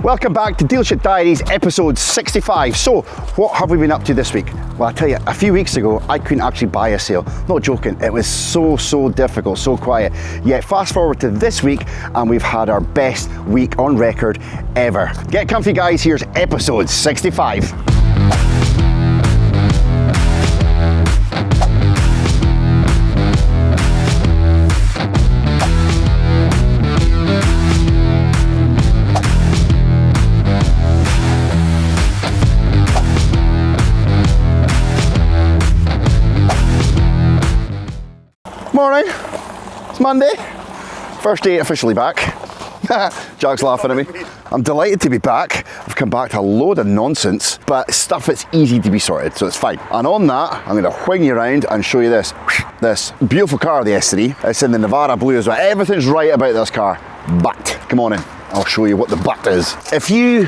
Welcome back to Dealership Diaries episode 65. So, what have we been up to this week? Well, I tell you, a few weeks ago, I couldn't actually buy a sale. Not joking, it was so difficult, so quiet. Yet, fast forward to this week, and we've had our best week on record ever. Get comfy, guys, here's episode 65. Morning, it's Monday, first day officially back. Jack's laughing at me. I'm delighted to be back. I've come back to a load of nonsense, but stuff that's easy to be sorted, so it's fine. And on that, I'm going to wing you around and show you this beautiful car, the S3. It's in the Nevada blue as well. Everything's right about this car, but come on in, I'll show you what the but is. If you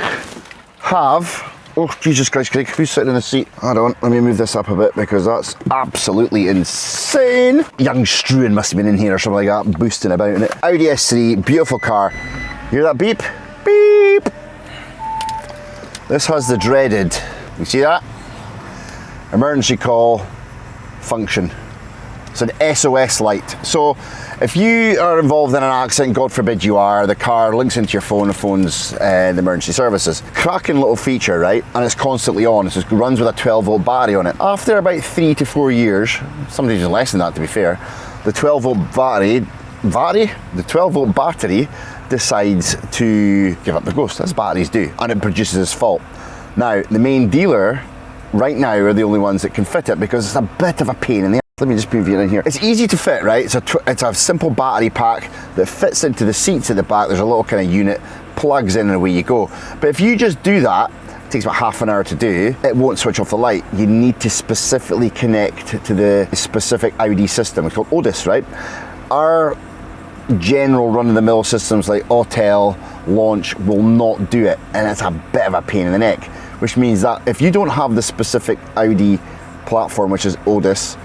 have, oh, Jesus Christ, Craig, who's sitting in the seat? Hold on, let me move this up a bit because that's absolutely insane. Young Struan must have been in here or something like that, boosting about in it. Audi S3, beautiful car. Hear that beep? Beep! This has the dreaded, you see that? Emergency call function. It's an SOS light. So if you are involved in an accident, God forbid you are, the car links into your phone, the phone's the emergency services. Cracking little feature, right? And it's constantly on. It just runs with a 12-volt battery on it. After about 3 to 4 years, sometimes less than that to be fair, the 12-volt battery decides to give up the ghost, as batteries do, and it produces this fault. Now, the main dealer right now are the only ones that can fit it because it's a bit of a pain in the. Let me just move you in here. It's easy to fit, right? It's a simple battery pack that fits into the seats at the back. There's a little kind of unit, plugs in and away you go. But if you just do that, it takes about half an hour to do, it won't switch off the light. You need to specifically connect to the specific Audi system. It's called Otis, right? Our general run-of-the-mill systems like Autel, Launch will not do it, and it's a bit of a pain in the neck, which means that if you don't have the specific Audi platform, which is Otis,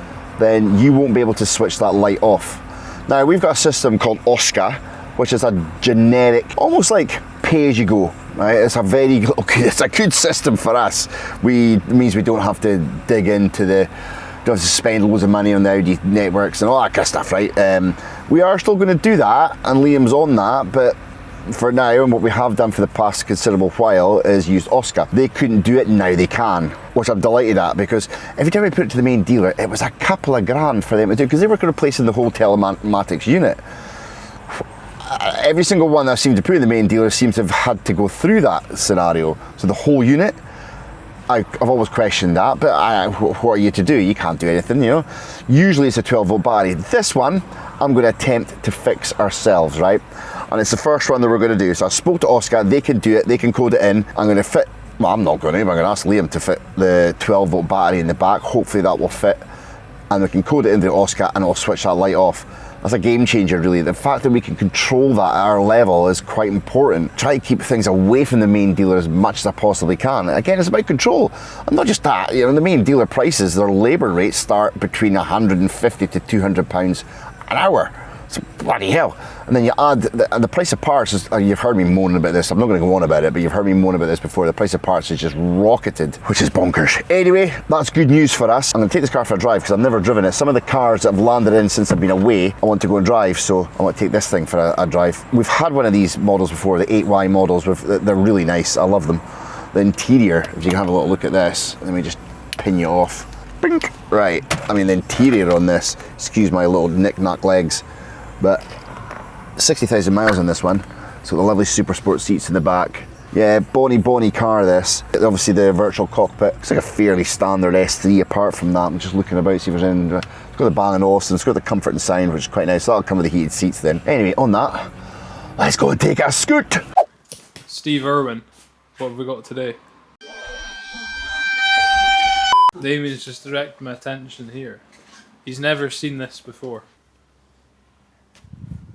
then you won't be able to switch that light off. Now, we've got a system called Oscar, which is a generic, almost like pay-as-you-go, right? It's a very, it's a good system for us. It means we don't have to dig into don't have to spend loads of money on the Audi networks and all that kind of stuff, right? We are still going to do that, and Liam's on that, but for now, and what we have done for the past considerable while is used Oscar. They couldn't do it, now they can, which I'm delighted at, because every time we put it to the main dealer, it was a couple of grand for them to do, because they were replacing the whole telematics unit. Every single one that I've seen to put in the main dealer seems to have had to go through that scenario. So the whole unit, I've always questioned that, but what are you to do? You can't do anything, you know. Usually it's a 12-volt battery. This one, I'm going to attempt to fix ourselves, right? And it's the first one that we're going to do. So I spoke to Oscar, they can do it, they can code it in. I'm going to fit, well, I'm not going to, but I'm going to ask Liam to fit the 12-volt battery in the back. Hopefully that will fit. And we can code it into Oscar and it'll switch that light off. That's a game changer, really. The fact that we can control that at our level is quite important. Try to keep things away from the main dealer as much as I possibly can. Again, it's about control. And not just that, you know, the main dealer prices, their labour rates start between 150 to 200 pounds an hour. It's bloody hell. And then you add the price of parts is, you've heard me moaning about this. I'm not going to go on about it, but you've heard me moan about this before. The price of parts is just rocketed, which is bonkers. Anyway, that's good news for us. I'm going to take this car for a drive because I've never driven it. Some of the cars that have landed in since I've been away, I want to go and drive, so I want to take this thing for a drive. We've had one of these models before, the 8Y models. They're really nice. I love them. The interior, if you can have a little look at this, let me just pin you off. Bink. Right, I mean the interior on this, excuse my little knick-knack legs, but 60,000 miles on this one. So the lovely super sport seats in the back. Yeah, bonny car this. Obviously the virtual cockpit. It's like a fairly standard S3 apart from that. I'm just looking about, see if there's any. It's got the Bang & Olufsen, it's got the comfort and sound, which is quite nice. That'll come with the heated seats then. Anyway, on that, let's go and take a scoot. Steve Irwin, what have we got today? Damien's just directed my attention here. He's never seen this before.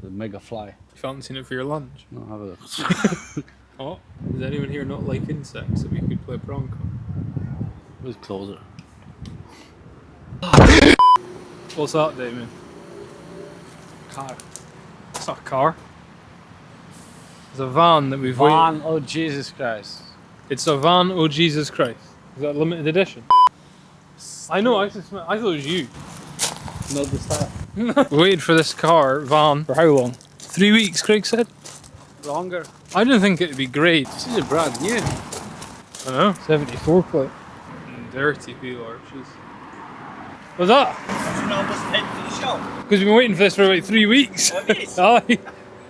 The mega fly. You haven't seen it for your lunch? No, have a Oh, does anyone here not like insects that we could play prank on? Where's closer? What's that, Damien? Car. It's not a car. It's a van that we've waited. Van, oh Jesus Christ. It's a van, oh Jesus Christ. Is that limited edition? I know, I thought it was you. Not the style. We waited for this car, van, for how long? 3 weeks, Craig said? Longer. I didn't think it'd be great. This is a brand new. I know. 74 plate. Dirty wheel arches. What's that? Because we've been waiting for this for about 3 weeks. Aye.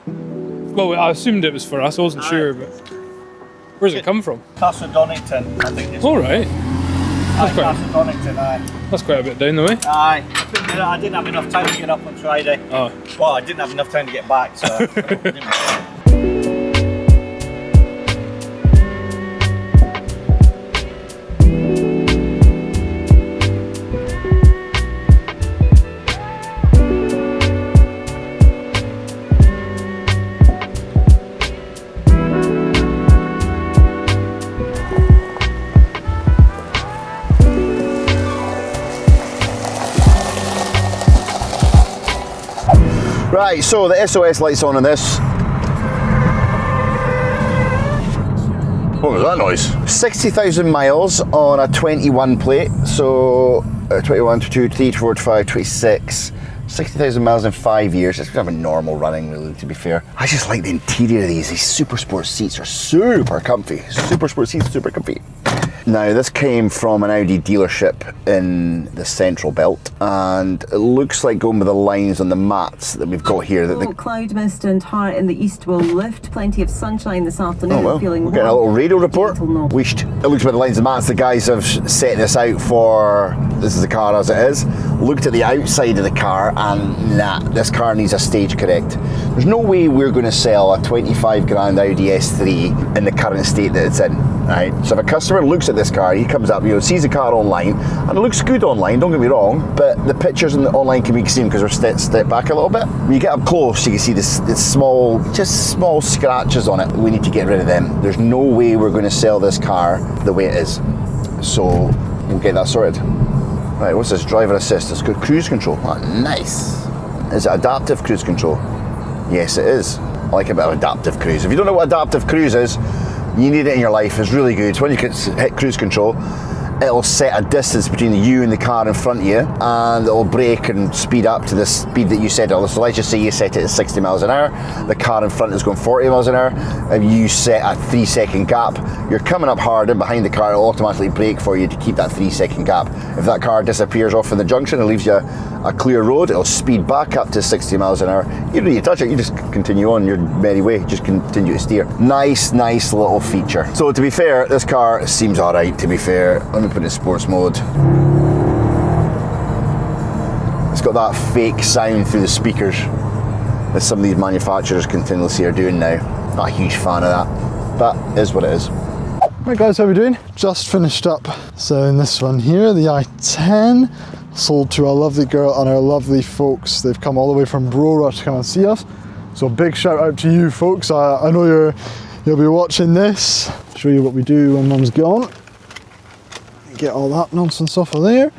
Well, I assumed it was for us, I wasn't sure, but where's it come from? Castle Donington, I think it's Alright. Castle Donington, aye. That's quite a bit down the way. Aye. I didn't have enough time to get up on Friday. Oh. Well, I didn't have enough time to get back, so I didn't. Right, so the SOS light's on this. What was that noise? 60,000 miles on a 21 plate. So 21, 22, 23, 24, 25, 26. 60,000 miles in 5 years. It's kind of a normal running, really, to be fair. I just like the interior of these. These super sport seats are super comfy. Super sport seats, super comfy. Now, this came from an Audi dealership in the central belt, and it looks like going with the lines on the mats that we've got here. That Cloud mist and high in the east will lift. Plenty of sunshine this afternoon. Oh well, Feeling we're getting a little radio report. Gentle Wished. It looks by the lines of mats, the guys have set this out for, this is the car as it is. Looked at the outside of the car and nah, this car needs a stage correct. There's no way we're going to sell a 25 grand Audi S3 in the current state that it's in, right? So if a customer looks at this car, he comes up, sees the car online, and it looks good online, don't get me wrong, but the pictures online can be seen because we're step back a little bit. When you get up close, you can see this small, just small scratches on it. We need to get rid of them. There's no way we're going to sell this car the way it is. So we'll get that sorted. Right, what's this? Driver assist. It's got cruise control. Oh, nice. Is it adaptive cruise control? Yes, it is. I like a bit of adaptive cruise. If you don't know what adaptive cruise is, you need it in your life. It's really good. When you hit cruise control, it'll set a distance between you and the car in front of you, and it'll brake and speed up to the speed that you set it. So let's just say you set it at 60 miles an hour, the car in front is going 40 miles an hour, and you set a 3-second gap. You're coming up hard and behind the car, it'll automatically brake for you to keep that 3-second gap. If that car disappears off in the junction and leaves you a clear road, it'll speed back up to 60 miles an hour. You don't need to touch it, you just continue on your merry way, just continue to steer. Nice little feature. So to be fair, this car seems alright, to be fair. Let me put it in sports mode. It's got that fake sound through the speakers that some of these manufacturers continuously are doing now. Not a huge fan of that, but it is what it is. Right guys, how are we doing? Just finished up selling this one here, the i10, sold to our lovely girl and our lovely folks. They've come all the way from Brora to come and see us. So big shout out to you folks. I know you'll be watching this. Show you what we do when mum's gone. Get all that nonsense off of there.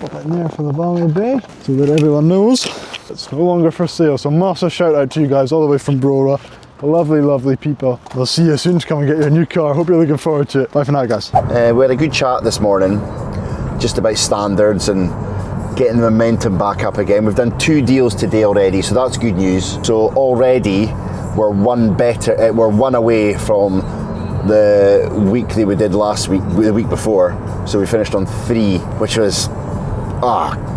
Pop it in there for the value bay so that everyone knows it's no longer for sale. So massive shout out to you guys all the way from Brora. Lovely people. We'll see you soon to come and get your new car. Hope you're looking forward to it. Bye for now guys. We had a good chat this morning just about standards and getting the momentum back up again. We've done 2 deals today already, so that's good news. So already we're one away from the week that we did last week, the week before. So we finished on 3, which was,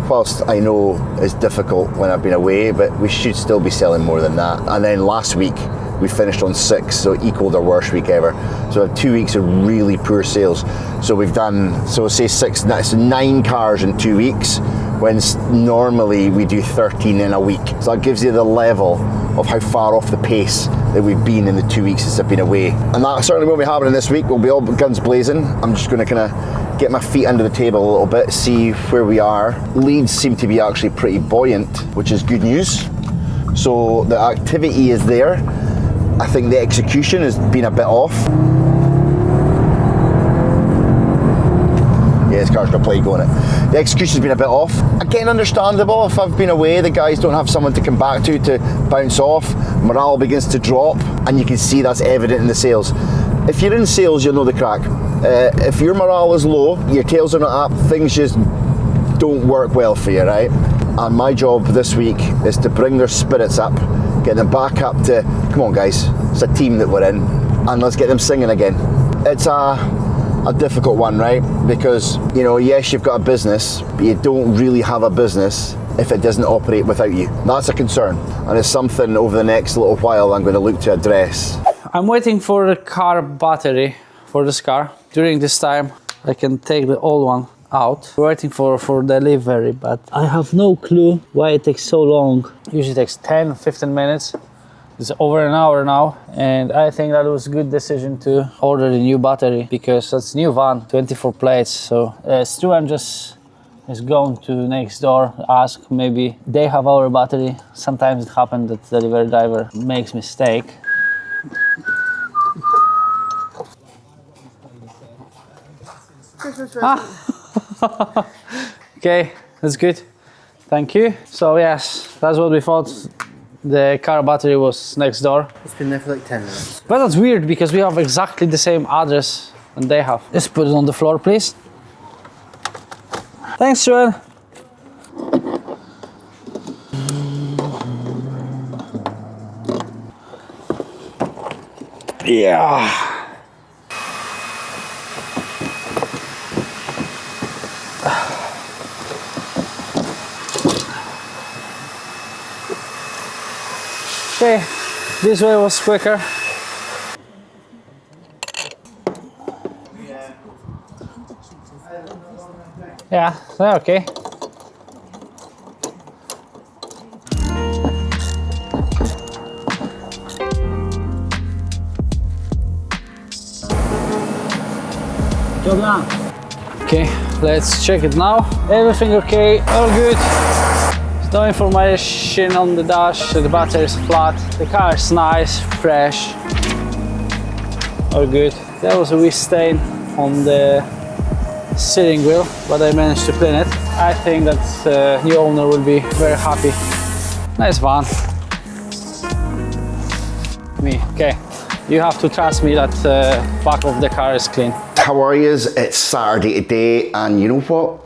whilst I know it's difficult when I've been away, but we should still be selling more than that. And then last week we finished on 6, so it equaled our worst week ever. So we had 2 weeks of really poor sales. So we've done, so say 6, that's 9 cars in 2 weeks, when normally we do 13 in a week. So that gives you the level of how far off the pace that we've been in the 2 weeks since I've been away. And that certainly won't be happening this week. We'll be all guns blazing. I'm just going to kind of get my feet under the table a little bit, see where we are. Leads seem to be actually pretty buoyant, which is good news. So the activity is there. I think the execution has been a bit off. yeah, this car's got plenty going it. The execution's been a bit off. Again, understandable. If I've been away, the guys don't have someone to come back to bounce off. Morale begins to drop, and you can see that's evident in the sales. If you're in sales, you'll know the crack. If your morale is low, your tails are not up, things just don't work well for you, right? And my job this week is to bring their spirits up, get them back up to, come on guys, it's a team that we're in, and let's get them singing again. It's a difficult one, right? Because, you know, yes, you've got a business, but you don't really have a business if it doesn't operate without you. That's a concern, and it's something over the next little while I'm going to look to address. I'm waiting for the car battery for this car. During this time, I can take the old one out. We're waiting for delivery, but I have no clue why it takes so long. Usually takes 10-15 minutes. It's over an hour now, and I think that was a good decision to order the new battery because that's new van, 24 plates. So Stu, I'm just going to next door, ask maybe they have our battery. Sometimes it happens that the delivery driver makes mistake. Okay, that's good. Thank you. So yes, that's what we thought. The car battery was next door. It's been there for like 10 minutes. But that's weird because we have exactly the same address and they have. Just put it on the floor, please. Thanks, Joel. Yeah. Okay, this way was quicker. Yeah, okay. Job done. Okay, let's check it now. Everything okay, all good. No information on the dash, the battery is flat, the car is nice, fresh, all good. There was a wee stain on the steering wheel, but I managed to clean it. I think that the new owner will be very happy. Nice van. Okay, you have to trust me that the back of the car is clean. How are yous? It's Saturday today, and you know what?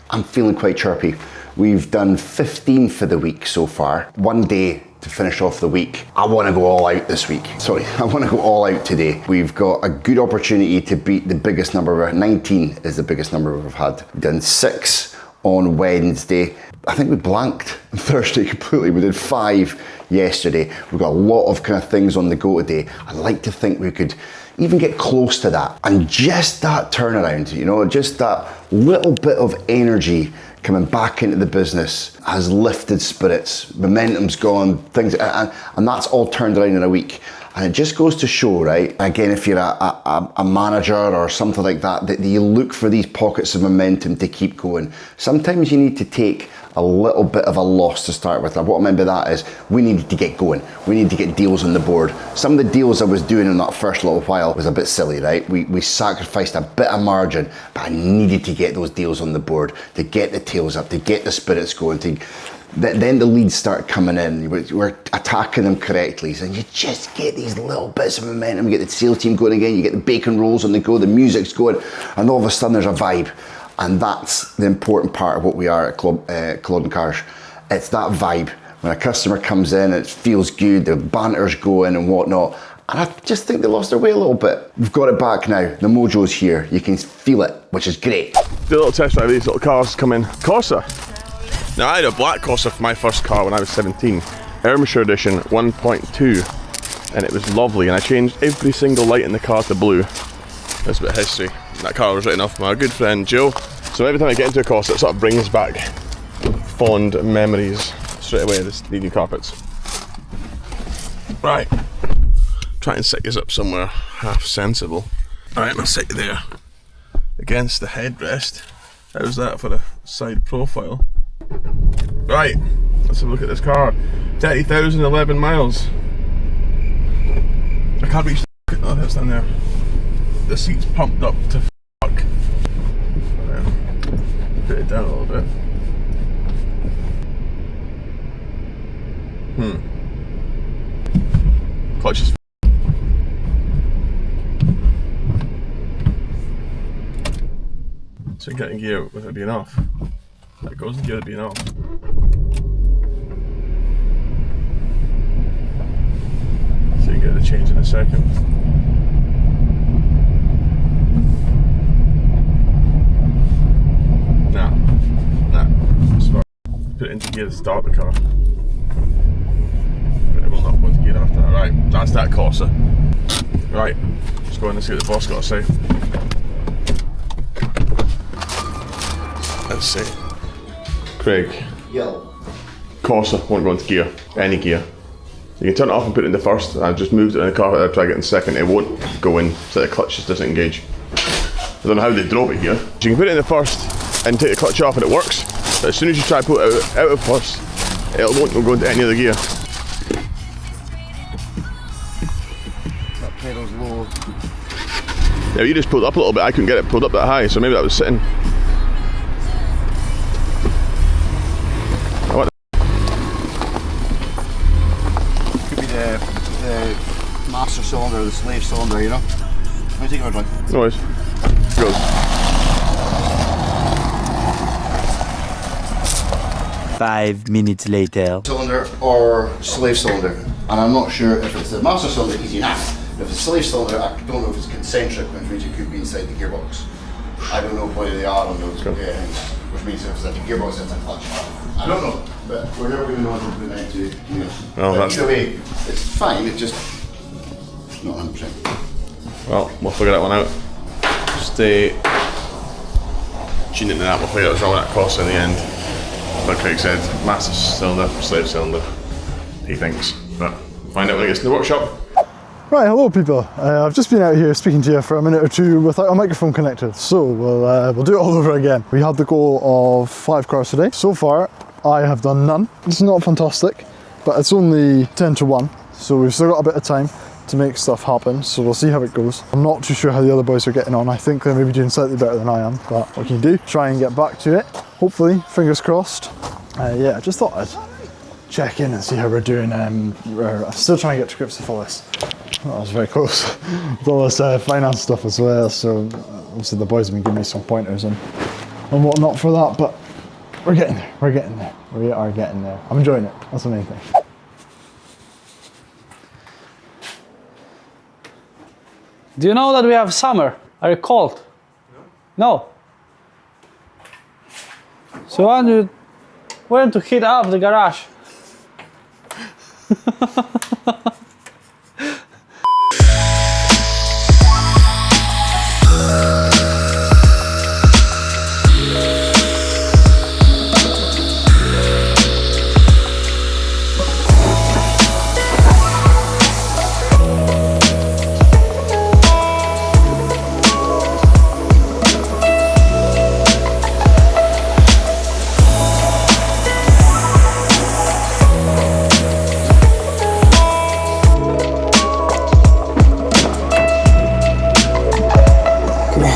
I'm feeling quite chirpy. We've done 15 for the week so far. One day to finish off the week. I want to go all out this week. Sorry, I want to go all out today. We've got a good opportunity to beat the biggest number. 19 is the biggest number we've had. We've done 6 on Wednesday. I think we blanked on Thursday completely. We did 5 yesterday. We've got a lot of kind of things on the go today. I'd like to think we could even get close to that. And just that turnaround, you know, just that little bit of energy coming back into the business has lifted spirits. Momentum's gone, things, and that's all turned around in a week. And it just goes to show, right? Again, if you're a manager or something like that, that you look for these pockets of momentum to keep going. Sometimes you need to take a little bit of a loss to start with. What I mean by that is we needed to get going. We need to get deals on the board. Some of the deals I was doing in that first little while was a bit silly, right? We sacrificed a bit of margin, but I needed to get those deals on the board, to get the tails up, to get the spirits going, then the leads start coming in. We're attacking them correctly, and you just get these little bits of momentum. You get the sales team going again, you get the bacon rolls on the go, the music's going, and all of a sudden there's a vibe. And that's the important part of what we are at Culloden Cars. It's that vibe. When a customer comes in, it feels good, the banter's going and whatnot. And I just think they lost their way a little bit. We've got it back now. The mojo's here. You can feel it, which is great. Do a little test drive of these little cars come in. Corsa. Now I had a black Corsa for my first car when I was 17. Airmature edition 1.2. And it was lovely. And I changed every single light in the car to blue. That's a bit of history. That car was written off by my good friend Joe. So every time I get into a Corsa, it sort of brings back fond memories straight away. The new carpets. Right. Try and set yours up somewhere half sensible. Alright, I'll set you there against the headrest. How's that for a side profile? Right, let's have a look at this car. 30,011 miles. I can't reach the... Oh, that's down there. The seat's pumped up to fuck. Put it down a little bit. Clutch is so getting gear with it being off. That goes in gear being off. So you get the change in a second. Nah. Smart. Put it into gear to start the car. But it will not go into gear after that. Right, that's that Corsa. Right, let's go in and see what the boss got to say. Let's see. Craig. Yo. Corsa won't go into gear, any gear. You can turn it off and put it in the first. I've just moved it in the car, I'll try to get in second. It won't go in, so the clutch just doesn't engage. I don't know how they drove it here. So you can put it in the first and take the clutch off and it works. But as soon as you try to put it out of first, it won't go into any other gear. That pedal's low. Yeah, you just pulled up a little bit. I couldn't get it pulled up that high, so maybe that was sitting. Master cylinder, the slave cylinder, you know? Let me take a drink. No worries. Goes. Five minutes later. Cylinder or slave cylinder, and I'm not sure if it's the master cylinder, easy enough. If it's slave cylinder, I don't know if it's concentric, which means it could be inside the gearbox. I don't know whether they are on those things, which means if it's like a gearbox, it's a clutch. I don't know, but we're never going to know until we put it into use. Well, But that's either way, it's fine, it's just not 100%. Well, we'll figure that one out. Stay tuned into that, we'll figure out what's wrong with that Corsa in the end. Like Craig said, master cylinder, slave cylinder, he thinks. But we'll find out when it gets to the workshop. Right, hello people. I've just been out here speaking to you for a minute or two without a microphone connected, so we'll do it all over again. We had the goal of 5 cars today. So far, I have done none. It's not fantastic, but it's only 10 to 1, so we've still got a bit of time to make stuff happen, so we'll see how it goes. I'm not too sure how the other boys are getting on. I think they're maybe doing slightly better than I am, but what can you do? Try and get back to it. Hopefully, fingers crossed. Yeah, I just thought I'd check in and see how we're doing. I'm still trying to get to grips with all this. That was very close. With all this finance stuff as well, so obviously the boys have been giving me some pointers and whatnot for that, but we're getting there, we are getting there. I'm enjoying it, that's the main thing. Do you know that we have summer? Are you cold? No. So when you went to heat up the garage?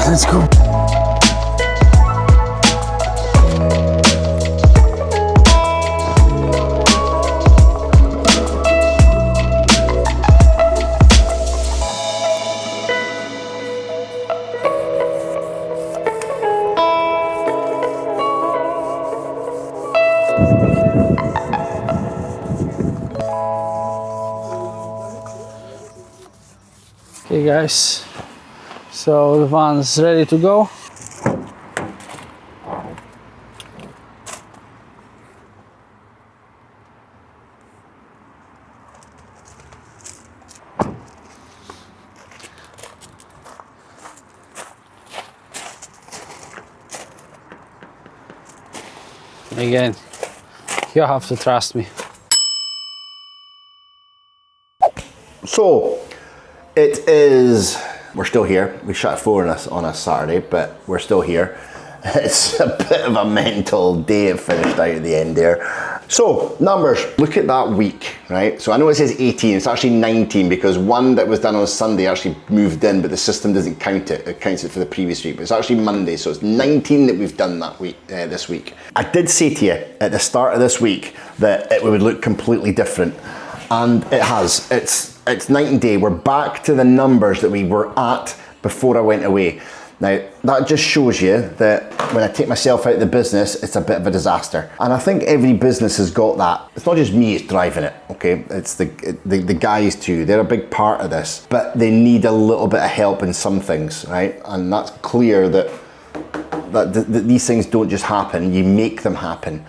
Let's go. Okay guys, so the van's ready to go. Again, you have to trust me. So, it is, we're still here. We shot 4 on a Saturday, but we're still here. It's a bit of a mental day. It finished out at the end there. So, numbers, look at that week, right? So I know it says 18, it's actually 19 because one that was done on Sunday actually moved in, but the system doesn't count it. It counts it for the previous week, but it's actually Monday, so it's 19 that we've done that week, this week. I did say to you at the start of this week that it would look completely different, and it has. It's night and day. We're back to the numbers that we were at before I went away. Now, that just shows you that when I take myself out of the business, it's a bit of a disaster. And I think every business has got that. It's not just me, it's driving it, okay? It's the guys too. They're a big part of this, but they need a little bit of help in some things, right? And that's clear that these things don't just happen, you make them happen.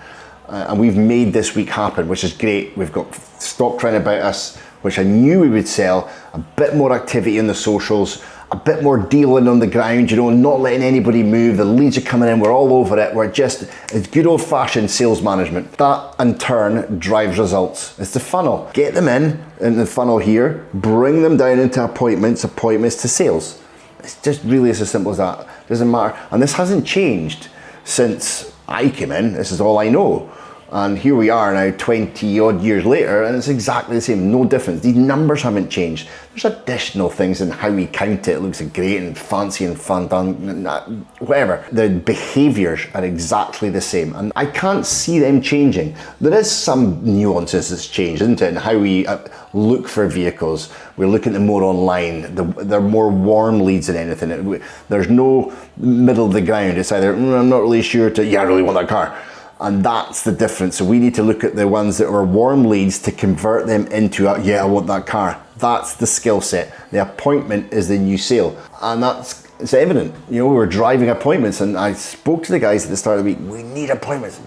And we've made this week happen, which is great. We've got stock trying about us, which I knew we would sell, a bit more activity in the socials, a bit more dealing on the ground, you know, not letting anybody move. The leads are coming in, we're all over it. It's good old fashioned sales management. That in turn drives results. It's the funnel. Get them in the funnel here, bring them down into appointments to sales. It's just really as simple as that. Doesn't matter. And this hasn't changed since I came in. This is all I know. And here we are now 20 odd years later, and it's exactly the same, no difference. These numbers haven't changed. There's additional things in how we count it. It looks great and fancy and fun done, whatever. The behaviors are exactly the same, and I can't see them changing. There is some nuances that's changed, isn't it, in how we look for vehicles. We're looking at them more online. They're more warm leads than anything. There's no middle of the ground. It's either, I'm not really sure to, yeah, I really want that car. And that's the difference. So we need to look at the ones that are warm leads to convert them into a, yeah, I want that car. That's the skill set. The appointment is the new sale. And it's evident. You know, we're driving appointments, and I spoke to the guys at the start of the week, we need appointments.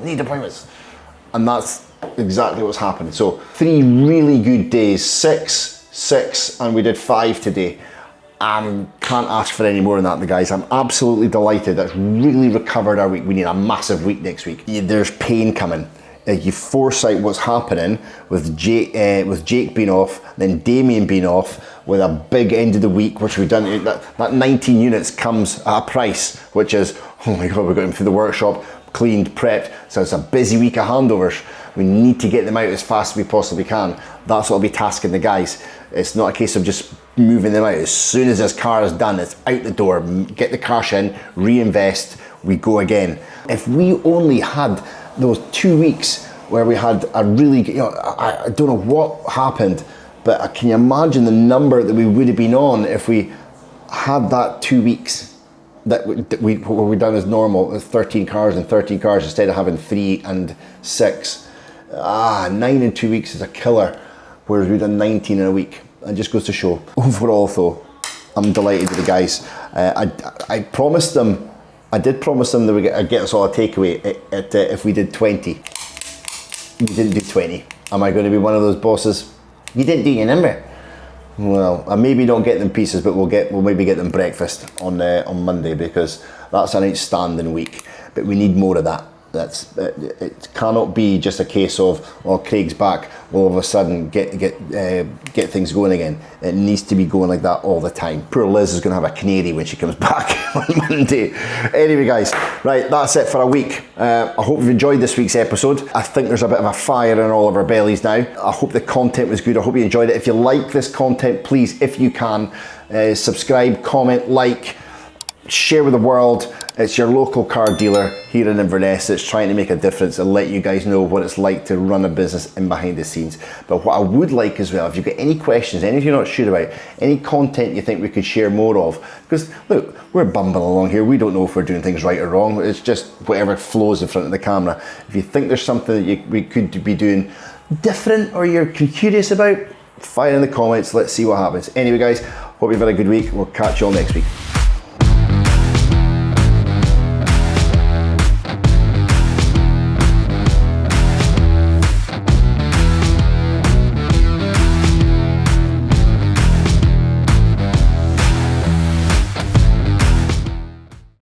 And that's exactly what's happened. So 3 really good days, 6, and we did 5 today. Can't ask for any more than that, the guys. I'm absolutely delighted. That's really recovered our week. We need a massive week next week. There's pain coming. You foresight what's happening with Jake being off, then Damien being off, with a big end of the week, which we've done. That 19 units comes at a price, which is, oh my God, we got him through the workshop, cleaned, prepped. So it's a busy week of handovers. We need to get them out as fast as we possibly can. That's what I'll be tasking the guys. It's not a case of just moving them out. As soon as this car is done, it's out the door. Get the cash in, reinvest, we go again. If we only had those 2 weeks where we had a really, you know, I don't know what happened, but can you imagine the number that we would have been on if we had that 2 weeks? That what we've done as normal, 13 cars instead of having 3 and 6. 9 in 2 weeks is a killer, whereas we've done 19 in a week. It just goes to show. Overall though, I'm delighted with the guys. I promised them, I did promise them that we get us all a takeaway if we did 20. We didn't do 20. Am I going to be one of those bosses? You didn't do your number. Well, I maybe don't get them pieces, but we'll maybe get them breakfast on Monday, because that's an outstanding week. But we need more of that. It cannot be just a case of, well, Craig's back, we'll all of a sudden get things going again. It needs to be going like that all the time. Poor Liz is going to have a canary when she comes back on Monday. Anyway, guys, right, that's it for a week. I hope you've enjoyed this week's episode. I think there's a bit of a fire in all of our bellies now. I hope the content was good. I hope you enjoyed it. If you like this content, please, if you can, subscribe, comment, like, share with the world. It's your local car dealer here in Inverness that's trying to make a difference and let you guys know what it's like to run a business in behind the scenes. But what I would like as well, if you've got any questions, anything you're not sure about, any content you think we could share more of, because look, we're bumbling along here. We don't know if we're doing things right or wrong. It's just whatever flows in front of the camera. If you think there's something that we could be doing different or you're curious about, fire in the comments. Let's see what happens. Anyway, guys, hope you've had a good week. We'll catch you all next week.